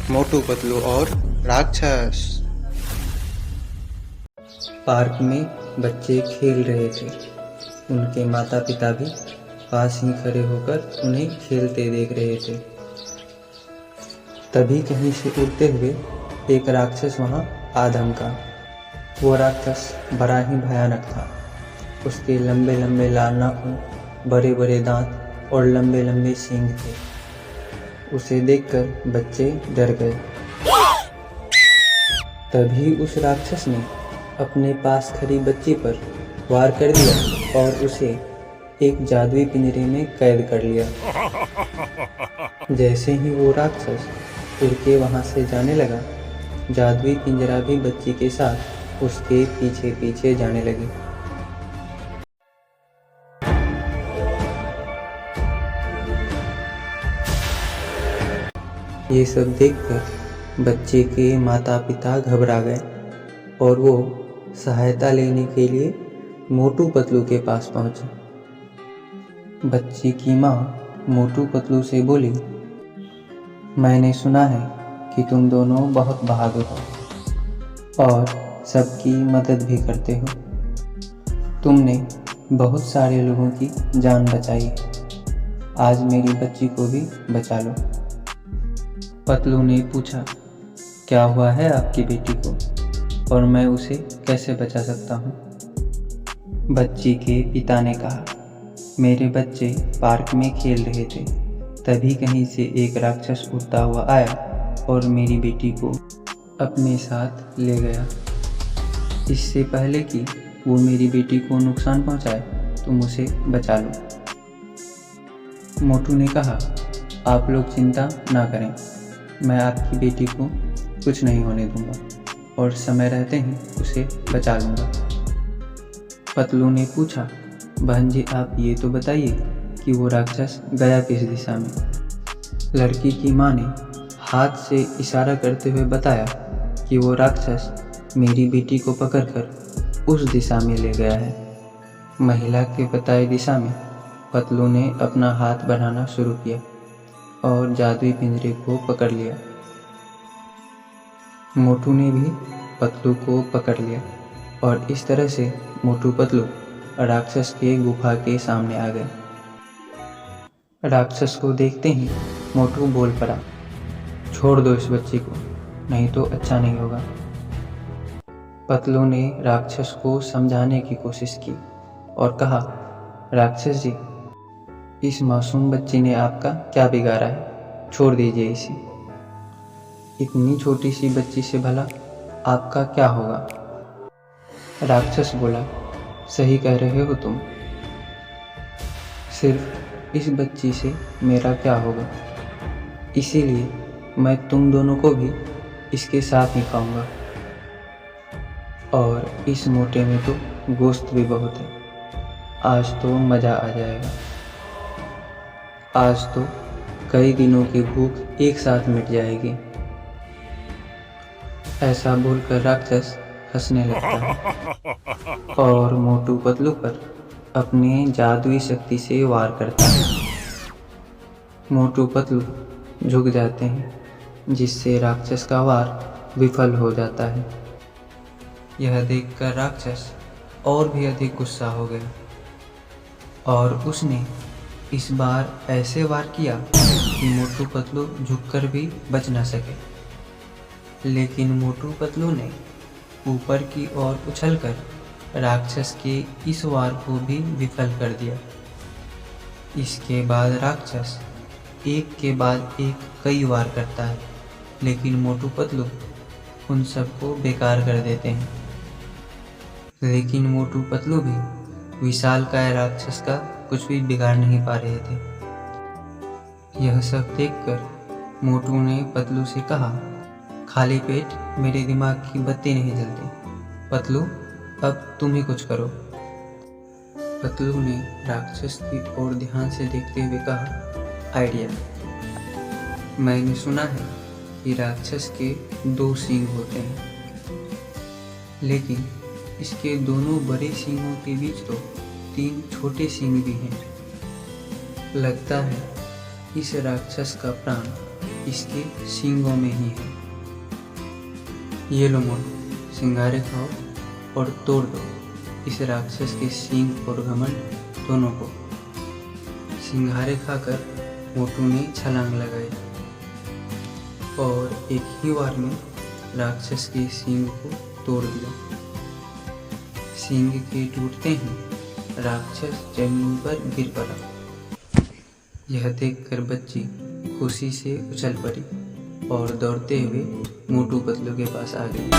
मोटू पतलू और राक्षस। पार्क में बच्चे खेल रहे थे। उनके माता पिता भी पास ही खड़े होकर उन्हें खेलते देख रहे थे। तभी कहीं से उड़ते हुए एक राक्षस वहां आ धमका। वो राक्षस बड़ा ही भयानक था। उसके लंबे लंबे लाल नाखून, बड़े बड़े दांत और लंबे लंबे सींग थे। उसे देखकर बच्चे डर गए। तभी उस राक्षस ने अपने पास खड़ी बच्ची पर वार कर दिया और उसे एक जादुई पिंजरे में कैद कर लिया। जैसे ही वो राक्षस उड़ के वहां से जाने लगा, जादुई पिंजरा भी बच्ची के साथ उसके पीछे पीछे जाने लगी। ये सब देखकर बच्चे के माता पिता घबरा गए और वो सहायता लेने के लिए मोटू पतलू के पास पहुंचे। बच्ची की माँ मोटू पतलू से बोली, मैंने सुना है कि तुम दोनों बहुत बहादुर हो और सबकी मदद भी करते हो। तुमने बहुत सारे लोगों की जान बचाई है। आज मेरी बच्ची को भी बचा लो। पतलू ने पूछा, क्या हुआ है आपकी बेटी को और मैं उसे कैसे बचा सकता हूँ? बच्ची के पिता ने कहा, मेरे बच्चे पार्क में खेल रहे थे। तभी कहीं से एक राक्षस उड़ता हुआ आया और मेरी बेटी को अपने साथ ले गया। इससे पहले कि वो मेरी बेटी को नुकसान पहुँचाए, तुम उसे बचा लो। मोटू ने कहा, आप लोग चिंता ना करें, मैं आपकी बेटी को कुछ नहीं होने दूंगा और समय रहते ही उसे बचा लूँगा। पतलू ने पूछा, बहन जी आप ये तो बताइए कि वो राक्षस गया किस दिशा में? लड़की की माँ ने हाथ से इशारा करते हुए बताया कि वो राक्षस मेरी बेटी को पकड़कर उस दिशा में ले गया है। महिला के बताई दिशा में पतलू ने अपना हाथ बढ़ाना शुरू किया और जादुई पिंजरे को पकड़ लिया। मोटू ने भी पतलू को पकड़ लिया और इस तरह से मोटू पतलू राक्षस के गुफा के सामने आ गए। राक्षस को देखते ही मोटू बोल पड़ा, छोड़ दो इस बच्ची को, नहीं तो अच्छा नहीं होगा। पतलू ने राक्षस को समझाने की कोशिश की और कहा, राक्षस जी, इस मासूम बच्ची ने आपका क्या बिगाड़ा है? छोड़ दीजिए इसे। इतनी छोटी सी बच्ची से भला आपका क्या होगा? राक्षस बोला, सही कह रहे हो तुम। सिर्फ इस बच्ची से मेरा क्या होगा? इसीलिए मैं तुम दोनों को भी इसके साथ ही खाऊंगा। और इस मोटे में तो गोश्त भी बहुत है। आज तो मज़ा आ जाएगा। आज तो कई दिनों की भूख एक साथ मिट जाएगी। ऐसा बोलकर राक्षस हंसने लगता है और मोटू पतलू पर अपने जादुई शक्ति से वार करता है। मोटू पतलू झुक जाते हैं, जिससे राक्षस का वार विफल हो जाता है। यह देखकर राक्षस और भी अधिक गुस्सा हो गया और उसने इस बार ऐसे वार किया कि मोटू पतलू झुककर भी बच न सके। लेकिन मोटू पतलू ने ऊपर की ओर उछलकर राक्षस के इस वार को भी विफल कर दिया। इसके बाद राक्षस एक के बाद एक कई वार करता है, लेकिन मोटू पतलू उन सबको बेकार कर देते हैं। लेकिन मोटू पतलू भी विशालकाय राक्षस का कुछ भी बिगाड़ नहीं पा रहे थे। यह सब देखकर मोटू ने पतलू से कहा, खाली पेट मेरे दिमाग की बत्ती नहीं जलती। पतलू, अब तुम ही कुछ करो। पतलू ने राक्षस की ओर ध्यान से देखते हुए कहा, आइडिया। मैंने सुना है कि राक्षस के 2 सींग होते हैं, लेकिन इसके दोनों बड़े सींगों के बीच तो 3 छोटे सींग भी हैं। लगता है इस राक्षस का प्राण इसके सींगों में ही है। ये लो मोटू, सिंघारे खाओ और तोड़ दो इस राक्षस के सींग और घमंड दोनों को। सिंघारे खाकर मोटू ने छलांग लगाई और एक ही बार में राक्षस के सींग को तोड़ दिया। सींग के टूटते ही राक्षस जमीन पर गिर पड़ा। यह देखकर बच्ची खुशी से उछल पड़ी और दौड़ते हुए मोटू पतलू के पास आ गई।